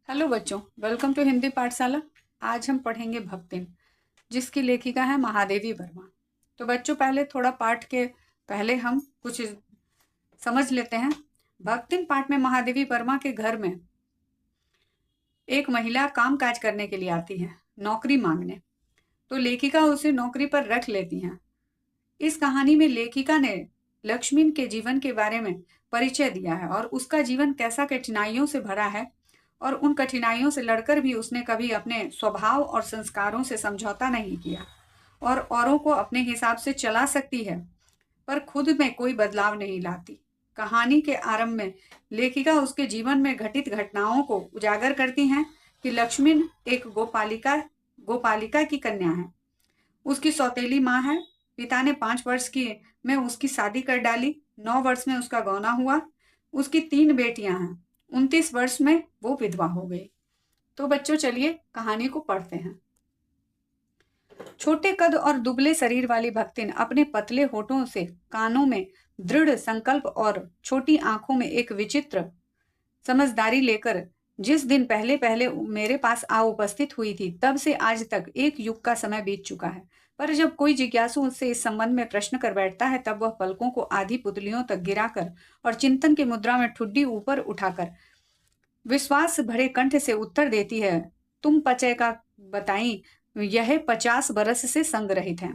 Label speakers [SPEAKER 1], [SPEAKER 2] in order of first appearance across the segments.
[SPEAKER 1] Hello बच्चों, welcome to Hindi पाठशाला। आज हम पढ़ेंगे भक्तिन, जिसकी लेखिका है महादेवी वर्मा। तो बच्चों, पहले थोड़ा पाठ के पहले हम कुछ समझ लेते हैं। भक्तिन पाठ में महादेवी वर्मा के घर में एक महिला काम काज करने के लिए आती है, नौकरी मांगने। तो लेखिका उसे नौकरी पर रख लेती हैं। इस कहानी में लेखिका ने लक्ष्मी के जीवन के बारे में परिचय दिया है और उसका जीवन कैसा कठिनाइयों से भरा है, और उन कठिनाइयों से लड़कर भी उसने कभी अपने स्वभाव और संस्कारों से समझौता नहीं किया और औरों को अपने हिसाब से चला सकती है, पर खुद में कोई बदलाव नहीं लाती। कहानी के आरंभ में लेखिका उसके जीवन में घटित घटनाओं को उजागर करती हैं कि लक्ष्मी एक गोपालिका की कन्या है। उसकी सौतेली माँ है। पिता ने 5 वर्ष की में उसकी शादी कर डाली। 9 वर्ष में उसका गौना हुआ। उसकी 3 बेटियां हैं। 29 वर्ष में वो विधवा हो गई। तो बच्चों, चलिए कहानी को पढ़ते हैं। छोटे कद और दुबले शरीर वाली भक्तिन अपने पतले होठों से, कानों में दृढ़ संकल्प और छोटी आंखों में एक विचित्र समझदारी लेकर जिस दिन पहले पहले मेरे पास आ उपस्थित हुई थी, तब से आज तक एक युग का समय बीत चुका है। पर जब कोई जिज्ञासु उससे इस संबंध में प्रश्न कर बैठता है, तब वह पलकों को आधी पुतलियों तक गिराकर और चिंतन की मुद्रा में ठुड्डी ऊपर उठाकर विश्वास भरे कंठ से उत्तर देती है, तुम पचय का बताई, यह 50 बरस से संग रहित है।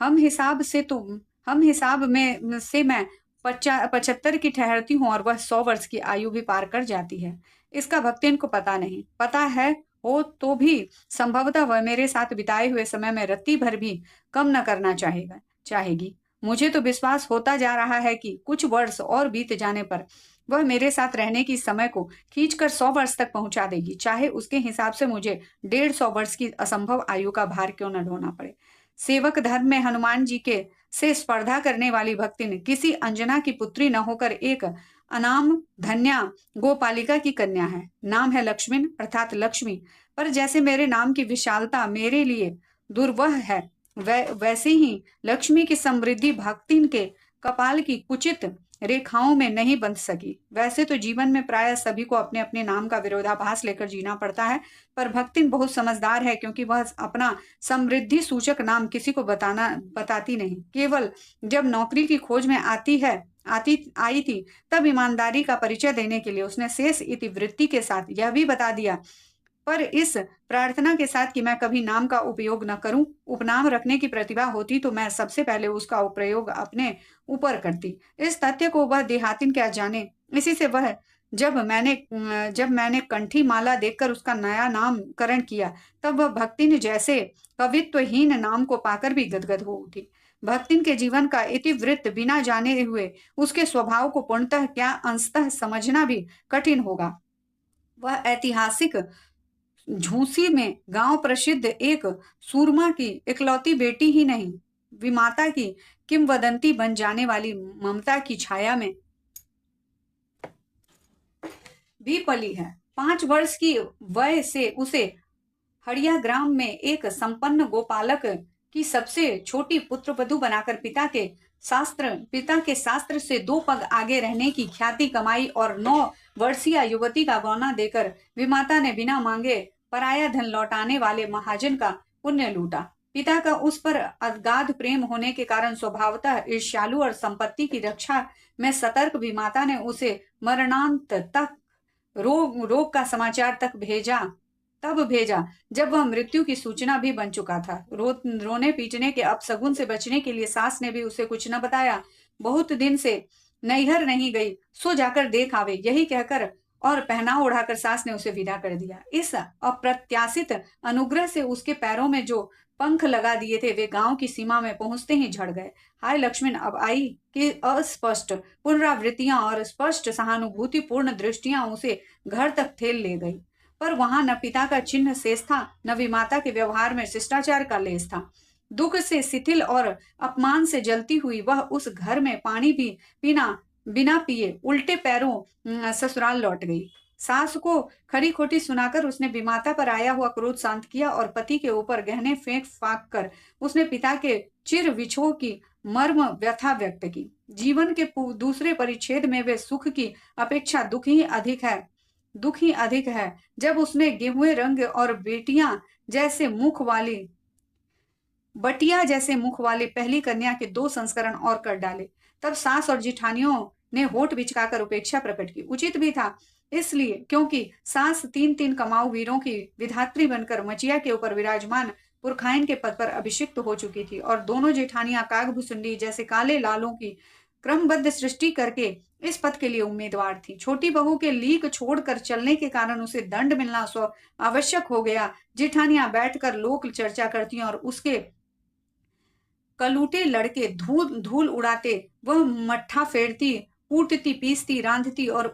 [SPEAKER 1] हम हिसाब में से मैं 75 की ठहरती हूँ और वह 100 वर्ष की आयु भी पार कर जाती है। इसका भक्तिन को पता नहीं। पता है हो तो भी संभवतः वह मेरे साथ बिताए हुए समय में रत्ती भर भी कम न करना चाहेगी। मुझे तो विश्वास होता जा रहा है कि कुछ वर्ष और बीत जाने पर वह मेरे साथ रहने की समय को खींचकर 100 वर्ष तक पहुंचा देगी, चाहे उसके हिसाब से मुझे 150 वर्ष की असंभव आयु का भार क्यों न ढोना पड़े। सेवक धर्म में हनुमान जी के से स्पर्धा करने वाली भक्तिन किसी अंजना की पुत्री न होकर एक अनाम धन्या गोपालिका की कन्या है। नाम है लक्ष्मी अर्थात लक्ष्मी, पर जैसे मेरे नाम की विशालता मेरे लिए दुर्वह है, वैसे ही लक्ष्मी की समृद्धि भक्तिन के कपाल की कुचित रेखाओं में नहीं बंध सकी। वैसे तो जीवन में प्राय सभी को अपने अपने नाम का विरोधाभास लेकर जीना पड़ता है, पर भक्तिन बहुत समझदार है, क्योंकि वह अपना समृद्धि सूचक नाम किसी को बताती नहीं। केवल जब नौकरी की खोज में आई थी, तब ईमानदारी का परिचय देने के लिए उसने शेष इतिवृत्ति के साथ यह भी बता दिया, पर इस प्रार्थना के साथ कि मैं कभी नाम का उपयोग न करूं। उपनाम रखने की प्रतिभा होती तो मैं सबसे पहले उसका उपयोग अपने ऊपर करती। इस तथ्य को वह देहातिन क्या जाने। इसी से वह जब मैंने कंठी माला देखकर उसका नया नामकरण किया, तब वह भक्तिन जैसे कवित्वहीन नाम को पाकर भी गदगद हो उठी। भक्तिन के जीवन का इतिवृत्त बिना जाने हुए उसके स्वभाव को पूर्णतः क्या अंशतः समझना भी कठिन होगा। वह ऐतिहासिक झूसी में गांव प्रसिद्ध एक सूरमा की इकलौती बेटी ही नहीं, विमाता की किंवदंती बन जाने वाली ममता की छाया में भी पली है। 5 वर्ष की वय से उसे हड़िया ग्राम में एक संपन्न गोपालक की सबसे छोटी पुत्रवधू बनाकर पिता के शास्त्र से 2 पग आगे रहने की ख्याति कमाई और 9 वर्षीय युवती का गौना देकर विमाता ने बिना मांगे पराया धन लौटाने वाले महाजन का पुण्य लूटा। पिता का उस पर अगाध प्रेम होने के कारण स्वभावतः ईर्ष्यालु और संपत्ति की रक्षा में सतर्क विमाता ने उसे मरणांत तक रोग का समाचार तक भेजा जब वह मृत्यु की सूचना भी बन चुका था। रोने पीटने के अपशगुन से बचने के लिए सास ने भी उसे कुछ न बताया। बहुत दिन से नैहर नहीं गई, सो जाकर देख आवे, यही कहकर और पहनाव उड़ाकर सास ने उसे विदा कर दिया। इस अप्रत्याशित अनुग्रह से उसके पैरों में जो पंख लगा दिए थे, वे गांव की सीमा में पहुंचते ही झड़ गए। हाय लक्ष्मण अब आई कि अस्पष्ट पुनरावृत्तियां और स्पष्ट सहानुभूतिपूर्ण दृष्टियां उसे घर तक ठेल ले गई, पर वहां न पिता का चिन्ह शेष था, न विमाता के व्यवहार में शिष्टाचार का लेस था। दुख से शिथिल और अपमान से जलती हुई वह उस घर में पानी भी बिना पिए उल्टे पैरों ससुराल लौट गई। सास को खरी खोटी सुनाकर उसने विमाता पर आया हुआ क्रोध शांत किया और पति के ऊपर गहने फेंक फाक कर उसने पिता के चिर विछोह की मर्म व्यथा व्यक्त की। जीवन के दूसरे परिच्छेद में वे सुख की अपेक्षा दुख ही अधिक है, दुख ही अधिक है। जब उसने गेहुए रंग और बेटियां जैसे मुख वाली बटिया जैसे मुख वाली पहली कन्या के 2 संस्करण और कर डाले, तब सास और जिठानियों ने होठ बिचकाकर उपेक्षा प्रकट की। उचित भी था, इसलिए क्योंकि सास 3-3 कमाऊ वीरों की विधात्री बनकर मचिया के ऊपर विराजमान पुरखाइन के पद पर अभिषिक्त हो चुकी थी, और दोनों जेठानियां कागभुसुंडी जैसे काले लालों की क्रमबद्ध सृष्टि करके इस पद के लिए उम्मीदवार थी। छोटी बहू के लीक छोड़कर चलने के कारण उसे दंड मिलना स्व आवश्यक हो गया। जेठानियां बैठकर लोक चर्चा करती और उसके कलूटे लड़के धूल धूल उड़ाते, वह मट्ठा फेरती, कूटती, पीसती, रांधती, और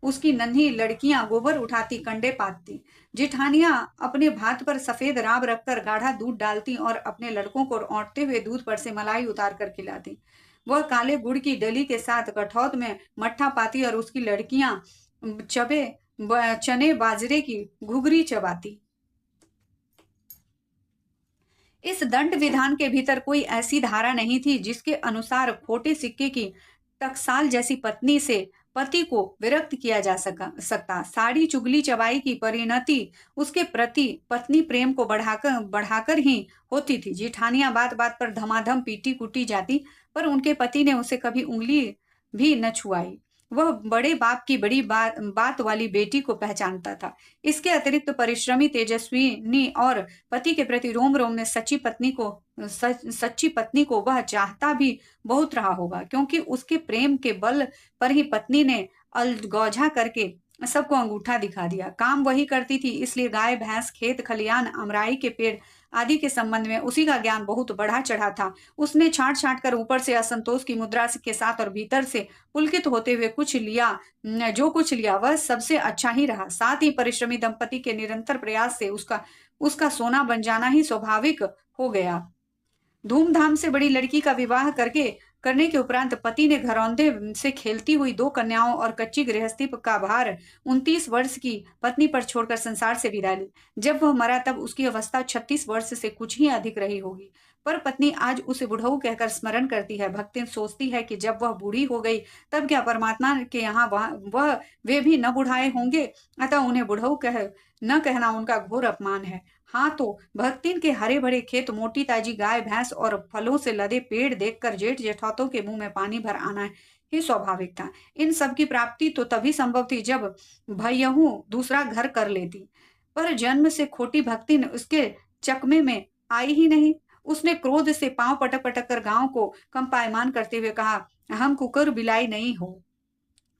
[SPEAKER 1] उसकी नन्ही लड़कियां गोबर उठाती, कंडे पातती। जिठानियां अपने भात पर सफेद राब रखकर गाढ़ा दूध डालती और अपने लड़कों को औंटते हुए दूध पर से मलाई उतार कर खिलाती। वह काले गुड़ की डली के साथ कठौत में मट्ठा पाती और उसकी लड़कियां चने बाजरे की घुघरी चबाती। इस दंड विधान के भीतर कोई ऐसी धारा नहीं थी जिसके अनुसार खोटे सिक्के की टकसाल जैसी पत्नी से पति को विरक्त किया जा सकता। साड़ी चुगली चबाई की परिणति उसके प्रति पत्नी प्रेम को बढ़ाकर बढ़ाकर ही होती थी। जिठानियां बात बात पर धमाधम पीटी कुटी जाती, पर उनके पति ने उसे कभी उंगली भी न छुआई। वह बड़े बाप की बड़ी बात वाली बेटी को पहचानता था। इसके अतिरिक्त परिश्रमी, तेजस्विनी और पति के प्रति रोम रोम में सच्ची पत्नी को वह चाहता भी बहुत रहा होगा, क्योंकि उसके प्रेम के बल पर ही पत्नी ने अलगौजा करके सबको अंगूठा दिखा दिया। काम वही करती थी, इसलिए गाय भैंस, खेत खलियान, अमराई के पेड़ आदि के संबंध में उसी का ज्ञान बहुत बढ़ा चढ़ा था। उसने छांट छांट कर ऊपर से असंतोष की मुद्रा के साथ और भीतर से पुलकित होते हुए जो कुछ लिया वह सबसे अच्छा ही रहा। साथ ही परिश्रमी दंपति के निरंतर प्रयास से उसका सोना बन जाना ही स्वाभाविक हो गया। धूमधाम से बड़ी लड़की का विवाह करने के उपरांत पति ने घरौंदे से खेलती हुई 2 कन्याओं और कच्ची गृहस्थी का भार 29 वर्ष की पत्नी पर छोड़कर संसार से विदा ली। जब वह मरा तब उसकी अवस्था 36 वर्ष से कुछ ही अधिक रही होगी, पर पत्नी आज उसे बुढ़ऊ कहकर स्मरण करती है। भक्ति सोचती है कि जब वह बूढ़ी हो गई तब क्या परमात्मा के यहाँ वे भी न बुढ़ाए होंगे, अतः उन्हें बुढ़ऊ न कहना उनका घोर अपमान है। हाँ, तो भक्तिन के हरे भरे खेत, मोटी ताजी गाय भैंस और फलों से लदे पेड़ देखकर जेठ जेठौतों के मुंह में पानी भर आना ही स्वाभाविक था। इन सब की प्राप्ति तो तभी संभव थी जब भैयहू दूसरा घर कर लेती, पर जन्म से खोटी भक्तिन उसके चकमे में आई ही नहीं। उसने क्रोध से पांव पटक पटक कर गांव को कंपायमान करते हुए कहा, हम कुकर बिलाई नहीं हो,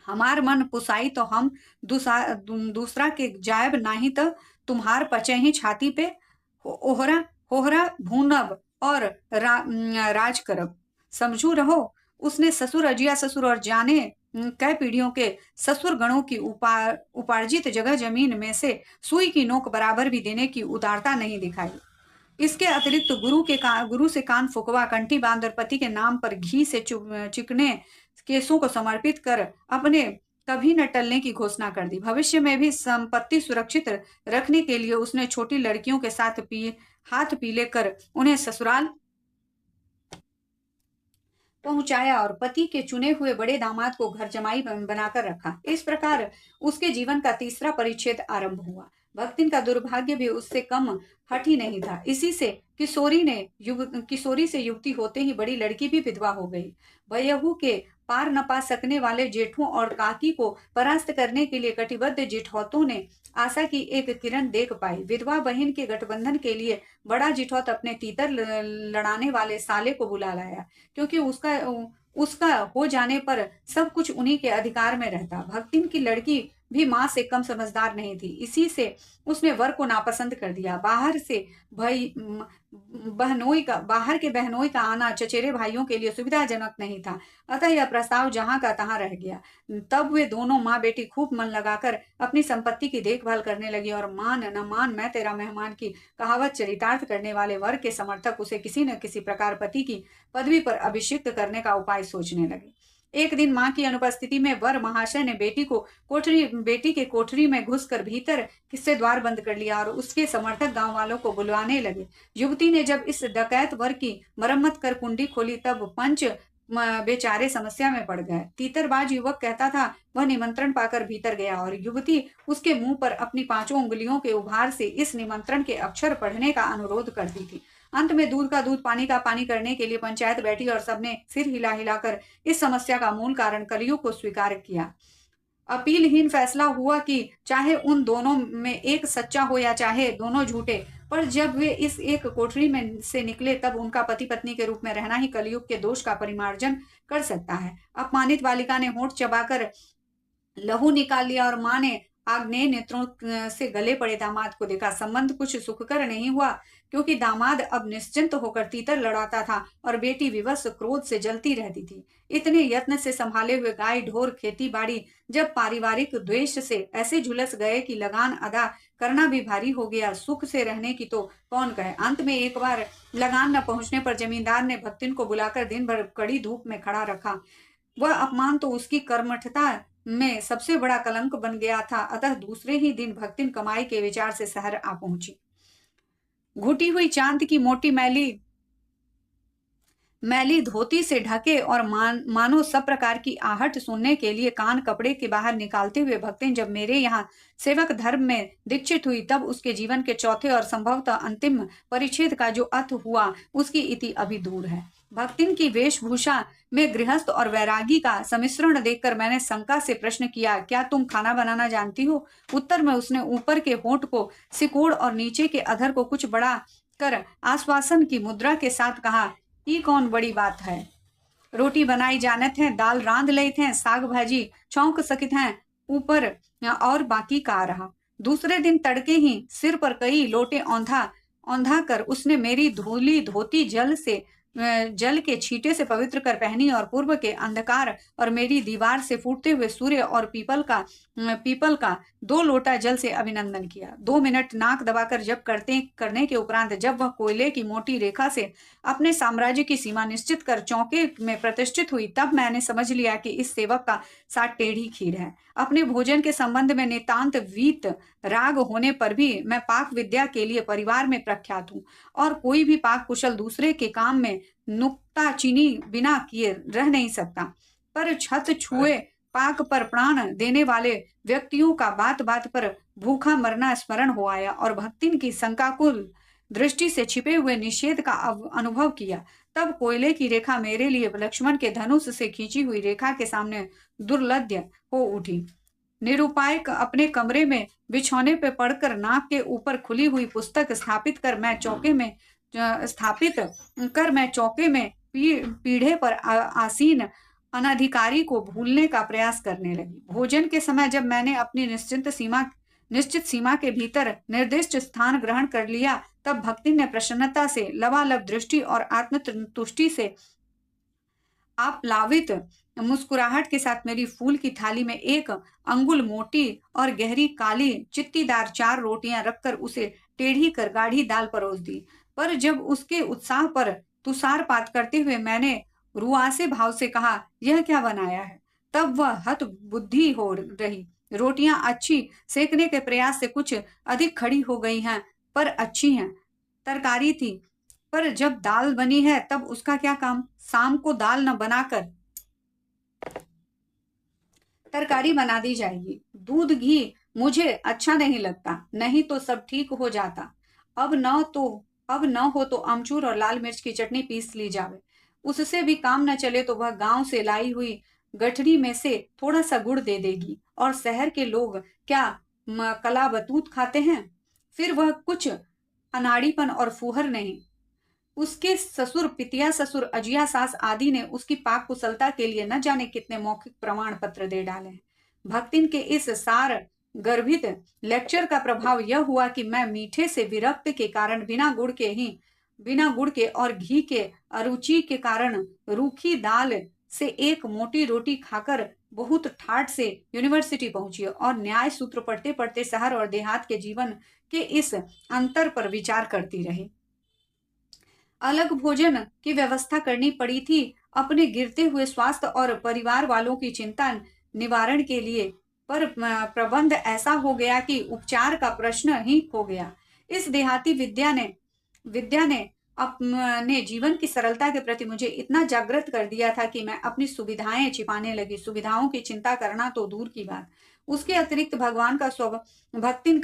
[SPEAKER 1] हमार मन पुसाई तो हम दूसरा के जायब नाही तो तुम्हार पचे ही छाती पे ओहरा होहरा भूनब और राज करब, समझू रहो। उसने ससुर, अजिया ससुर और जाने कई पीढ़ियों के ससुर गणों की उपार्जित जगह जमीन में से सुई की नोक बराबर भी देने की उदारता नहीं दिखाई। इसके अतिरिक्त गुरु से कान फुकवा, कंठी बांध और पति के नाम पर घी से चिकने केसों को समर्पित कर अपने कभी न टलने की घोषणा कर दी। भविष्य में भी संपत्ति सुरक्षित रखने के लिए उसने छोटी लड़कियों के साथ हाथ पीले कर उन्हें ससुराल पहुंचाया और पति के चुने हुए बड़े दामाद को घर जमाई बनाकर रखा। इस प्रकार उसके जीवन का तीसरा परिच्छेद आरंभ हुआ। भक्तिन का दुर्भाग्य भी उससे कम हठी नहीं था। इसी से किशोरी से युवती होते ही बड़ी लड़की भी विधवा हो गई। भैयहू के पार न पा सकने वाले जेठों और काकी को परास्त करने के लिए कटिबद्ध जेठौतों ने आशा की एक किरण देख पाई। विधवा बहन के गठबंधन के लिए बड़ा जेठौत अपने तीतर लड़ाने वाले साले को बुला लाया, क्योंकि उसका हो जाने पर सब कुछ उन्हीं के अधिकार में रहता। भक्तिन की लड़की भी माँ से कम समझदार नहीं थी, इसी से उसने वर को नापसंद कर दिया। बाहर के बहनोई का आना चचेरे भाइयों के लिए सुविधाजनक नहीं था, अतः यह प्रस्ताव जहां का तहां रह गया। तब वे दोनों माँ बेटी खूब मन लगाकर अपनी संपत्ति की देखभाल करने लगी और मान न मान मैं तेरा मेहमान की कहावत चरितार्थ करने वाले वर के समर्थक उसे किसी न किसी प्रकार पति की पदवी पर अभिषिक्त करने का उपाय सोचने लगे। एक दिन मां की अनुपस्थिति में वर महाशय ने बेटी के कोठरी में घुसकर भीतर से द्वार बंद कर लिया और उसके समर्थक गांव वालों को बुलवाने लगे। युवती ने जब इस डकैत वर की मरम्मत कर कुंडी खोली तब पंच बेचारे समस्या में पड़ गए। तीतरबाज युवक कहता था। वह निमंत्रण पाकर भीतर गया और युवती उसके मुंह पर अपनी 5 उंगलियों के उभार से इस निमंत्रण के अक्षर पढ़ने का अनुरोध करती थी। अंत में दूध का दूध पानी का पानी करने के लिए पंचायत बैठी और सबने सिर हिला हिलाकर इस समस्या का मूल कारण कलयुग को स्वीकार किया। अपीलहीन फैसला हुआ कि चाहे उन दोनों में एक सच्चा हो या चाहे दोनों झूठे, पर जब वे इस एक कोठरी में से निकले तब उनका पति पत्नी के रूप में रहना ही कलयुग के दोष का परिमार्जन कर सकता है। अपमानित बालिका ने होंठ चबाकर लहू निकाल लिया और माँ ने आग्नेय नेत्रों से गले पड़े दामाद को देखा। संबंध कुछ सुखकर नहीं हुआ, क्योंकि दामाद अब निश्चिंत होकर तीतर लड़ाता था और बेटी विवश क्रोध से जलती रहती थी। इतने यत्न से संभाले हुए गाय ढोर खेती बाड़ी जब पारिवारिक द्वेष से ऐसे झुलस गए कि लगान अदा करना भी भारी हो गया। सुख से रहने की तो कौन कहे। अंत में एक बार लगान न पहुंचने पर जमींदार ने भक्तिन को बुलाकर दिन भर कड़ी धूप में खड़ा रखा। वह अपमान तो उसकी कर्मठता में सबसे बड़ा कलंक बन गया था। अतः दूसरे ही दिन भक्तिन कमाई के विचार से शहर आ पहुंची। घुटी हुई चांद की मोटी मैली धोती से ढके और मानो सब प्रकार की आहट सुनने के लिए कान कपड़े के बाहर निकालते हुए भक्तिन जब मेरे यहाँ सेवक धर्म में दीक्षित हुई, तब उसके जीवन के चौथे और संभवतः अंतिम परिच्छेद का जो अंत हुआ उसकी इति अभी दूर है। भक्तिन की वेशभूषा में गृहस्थ और वैरागी का सम्मिश्रण देखकर मैंने शंका से प्रश्न किया, क्या तुम खाना बनाना जानती हो? उत्तर में उसने ऊपर के होंठ को सिकोड़ और नीचे के अधर को कुछ बड़ा कर आश्वासन की मुद्रा के साथ कहा, ई कौन बड़ी बात है। रोटी बनाई जानत है, दाल रांध लेते हैं, साग भाजी छौंक सकित हैं, ऊपर और बाकी का रहा। दूसरे दिन तड़के ही सिर पर कई लोटे औंधा कर उसने मेरी धूली धोती जल के छींटे से पवित्र कर पहनी और पूर्व के अंधकार और मेरी दीवार से फूटते हुए सूर्य और पीपल का 2 लोटा जल से अभिनंदन किया। 2 मिनट नाक दबाकर जब करने के उपरांत जब वह कोयले की मोटी रेखा से अपने साम्राज्य की सीमा निश्चित कर चौके में प्रतिष्ठित हुई, तब मैंने समझ लिया कि इस सेवक का साथ टेढ़ी खीर है। अपने भोजन के संबंध में नितांत वीत राग होने पर भी मैं पाक विद्या के लिए परिवार में प्रख्यात हूँ और कोई भी पाक कुशल दूसरे के काम में नुक्ताचीनी बिना किए रह नहीं सकता। पर छत छुए पाक पर प्राण देने वाले व्यक्तियों का बात बात पर भूखा मरना स्मरण हो आया और भक्तिन की शंकाकुल दृष्टि से छिपे हुए निषेध का अनुभव किया। तब कोयले की रेखा मेरे लिए लक्ष्मण के धनुष से खींची हुई रेखा के सामने दुर्लद्य हो उठी। निरुपाय अपने कमरे में बिछौने पे पड़कर नाक के ऊपर खुली हुई पुस्तक स्थापित कर मैं चौके में पीढ़े पर आसीन अनधिकारी को भूलने का प्रयास करने लगी। भोजन के समय जब मैंने अपनी निश्चित सीमा के भीतर निर्दिष्ट स्थान ग्रहण कर लिया, तब भक्ति ने प्रसन्नता से लबालब दृष्टि और आत्मतुष्टि से आप्लावित मुस्कुराहट के साथ मेरी फूल की थाली में 1 अंगुल मोटी और गहरी काली चित्तीदार 4 रोटियां रखकर उसे टेढ़ी कर गाढ़ी दाल परोस दी। पर जब उसके उत्साह पर तुषारपात करते हुए मैंने रुआसे भाव से कहा, यह क्या बनाया है, तब वह हत बुद्धि हो रही। रोटियां अच्छी सेकने के प्रयास से कुछ अधिक खड़ी हो गई हैं, पर अच्छी हैं। तरकारी थी, पर जब दाल बनी है तब उसका क्या काम। शाम को दाल न बनाकर तरकारी बना दी जाएगी। दूध घी मुझे अच्छा नहीं लगता, नहीं तो सब ठीक हो जाता। अब न हो तो अमचूर और लाल मिर्च की चटनी पीस ली जावे। उससे भी काम न चले तो वह गांव से लाई हुई गठरी में से थोड़ा सा गुड़ दे देगी। और शहर के लोग क्या कला बतूत खाते हैं। फिर वह कुछ अनाड़ीपन और फूहर नहीं। उसके ससुर, पितिया ससुर, अजिया सास आदि ने उसकी पाक कुशलता के लिए न जाने कितने मौखिक प्रमाण पत्र दे डाले हैं। भक्तिन के इस सार गर्भित लेक्चर का प्रभाव यह हुआ कि मैं मीठे से विरक्त के कारण बिना गुड़ के और घी के अरुचि के कारण रूखी दाल से 1 मोटी रोटी खाकर बहुत ठाट से यूनिवर्सिटी पहुंची और न्याय सूत्र पढ़ते पढ़ते शहर और देहात के जीवन के इस अंतर पर विचार करती रही। अलग भोजन की व्यवस्था करनी पड़ी थी अपने गिरते हुए स्वास्थ्य और परिवार वालों की चिंता निवारण के लिए, पर प्रबंध ऐसा हो गया कि उपचार का प्रश्न ही खो गया। इस देहाती विद्या ने अपने जीवन की सरलता के प्रति मुझे इतना जागृत कर दिया था कि मैं अपनी सुविधाएं छिपाने लगी। सुविधाओं की चिंता करना तो दूर की बात, उसके अतिरिक्त भगवान का भक्तिन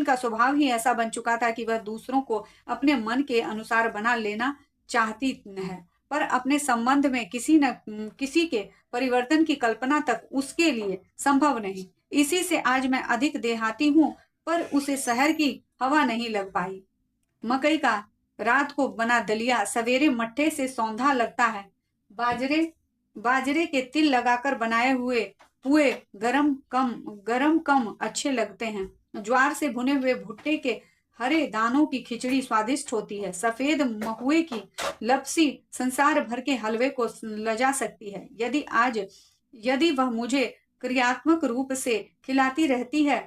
[SPEAKER 1] का स्वभाव ही ऐसा बन चुका था कि वह दूसरों को अपने मन के अनुसार बना लेना चाहती है, पर अपने संबंध में किसी के परिवर्तन की कल्पना तक उसके लिए संभव नहीं। इसी से आज मैं अधिक देहाती हूँ, पर उसे शहर की हवा नहीं लग पाई। मकई का रात को बना दलिया सवेरे मट्ठे से सौंधा लगता है। बाजरे बाजरे के तिल लगाकर बनाए हुए पुए गरम कम अच्छे लगते हैं। ज्वार से भुने हुए भुट्टे के हरे दानों की खिचड़ी स्वादिष्ट होती है। सफेद महुए की लपसी संसार भर के हलवे को लजा सकती है। यदि वह मुझे क्रियात्मक रूप से खिलाती रहती है,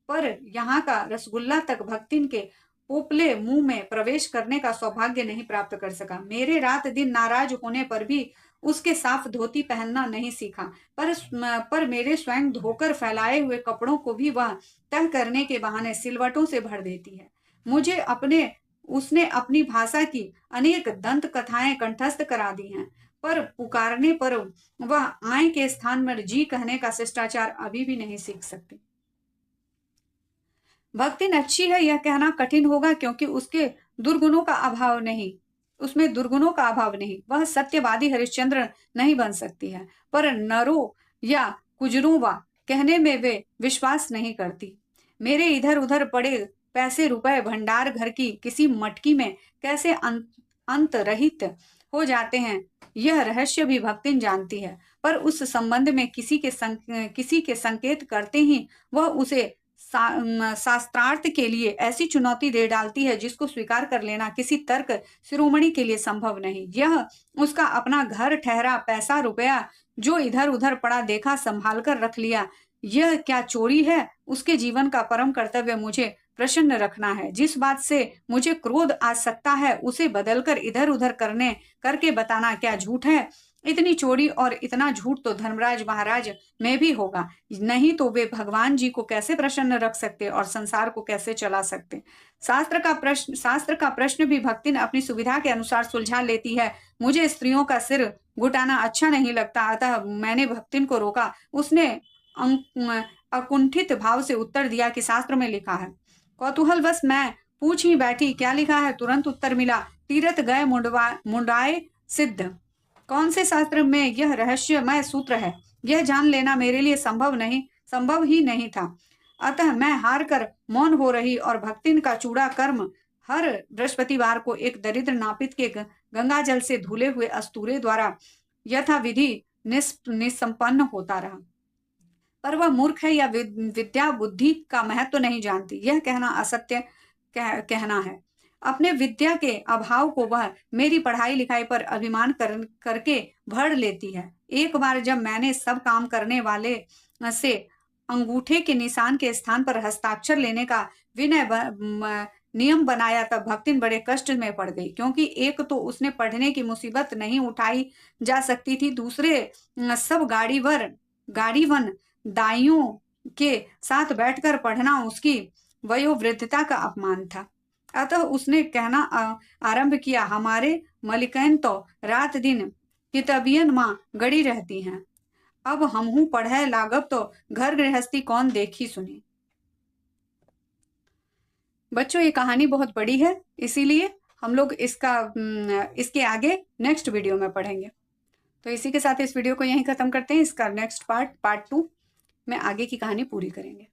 [SPEAKER 1] पर यहाँ का रसगुल्ला तक भक्तिन के पोपले मुंह में प्रवेश करने का सौभाग्य नहीं प्राप्त कर सका। मेरे रात दिन नाराज होने पर भी उसके साफ धोती पहनना नहीं सीखा, पर मेरे स्वयं धोकर फैलाए हुए कपड़ों को भी वह तह करने के बहाने सिलवटों से भर देती है। उसने अपनी भाषा की अनेक दंत कथाएं कंठस्थ करा दी हैं, पर पुकारने पर वह आय के स्थान में जी कहने का शिष्टाचार अभी भी नहीं सीख सकती। भक्तिन अच्छी है यह कहना कठिन होगा, क्योंकि उसमें दुर्गुणों का अभाव नहीं। वह सत्यवादी हरिश्चंद्र नहीं बन सकती है, पर नरों या कुजरों वा कहने में वे विश्वास नहीं करती। मेरे इधर उधर पड़े पैसे रुपए भंडार घर की किसी मटकी में कैसे अंत रहित हो जाते हैं, यह रहस्य भी भक्तिन जानती है, पर उस संबंध में किसी के संकेत करते ही वह उसे शास्त्रार्थ के लिए ऐसी चुनौती दे डालती है जिसको स्वीकार कर लेना किसी तर्क शिरोमणि के लिए संभव नहीं। यह उसका अपना घर ठहरा पैसा रुपया जो इधर उधर पड़ा देखा संभाल कर रख लिया, यह क्या चोरी है? उसके जीवन का परम कर्तव्य मुझे प्रसन्न रखना है। जिस बात से मुझे क्रोध आ सकता है उसे बदलकर इधर उधर करके बताना क्या झूठ है? इतनी चोरी और इतना झूठ तो धर्मराज महाराज में भी होगा, नहीं तो वे भगवान जी को कैसे प्रसन्न रख सकते और संसार को कैसे चला सकते? शास्त्र का प्रश्न भी भक्तिन अपनी सुविधा के अनुसार सुलझा लेती है। मुझे स्त्रियों का सिर घुटाना अच्छा नहीं लगता, अतः मैंने भक्तिन को रोका। उसने अकुंठित भाव से उत्तर दिया कि शास्त्र में लिखा है। कौतूहलवश मैं पूछ ही बैठी, क्या लिखा है? तुरंत उत्तर मिला, तीरथ गए मुंडाए सिद्ध। कौन से शास्त्र में यह रहस्यमय सूत्र है, यह जान लेना मेरे लिए संभव ही नहीं था। अतः मैं हार कर मौन हो रही और भक्तिन का चूड़ा कर्म हर बृहस्पतिवार को एक दरिद्र नापित के गंगा जल से धुले हुए अस्तूरे द्वारा यथाविधि निष्पन्न होता रहा। पर वह मूर्ख है या विद्या बुद्धि का महत्व नहीं जानती, यह कहना असत्य कहना है। अपने विद्या के अभाव को वह मेरी पढ़ाई लिखाई पर अभिमान करके भर लेती है। एक बार जब मैंने सब काम करने वाले से अंगूठे के निशान के स्थान पर हस्ताक्षर लेने का नियम बनाया, तब भक्तिन बड़े कष्ट में पड़ गई, क्योंकि एक तो उसने पढ़ने की मुसीबत नहीं उठाई जा सकती थी, दूसरे सब गाड़ीवन दाइयों के साथ बैठकर पढ़ना उसकी वयोवृद्धता का अपमान था। अतः उसने कहना आरंभ किया, हमारे मलिकैन तो रात दिन किताबियन माँ गड़ी रहती हैं, अब हमहू पढ़े लागब तो घर गृहस्थी कौन देखी सुनी। बच्चों, ये कहानी बहुत बड़ी है, इसीलिए हम लोग इसके आगे नेक्स्ट वीडियो में पढ़ेंगे। तो इसी के साथ इस वीडियो को यहीं खत्म करते हैं। इसका नेक्स्ट पार्ट 2 में आगे की कहानी पूरी करेंगे।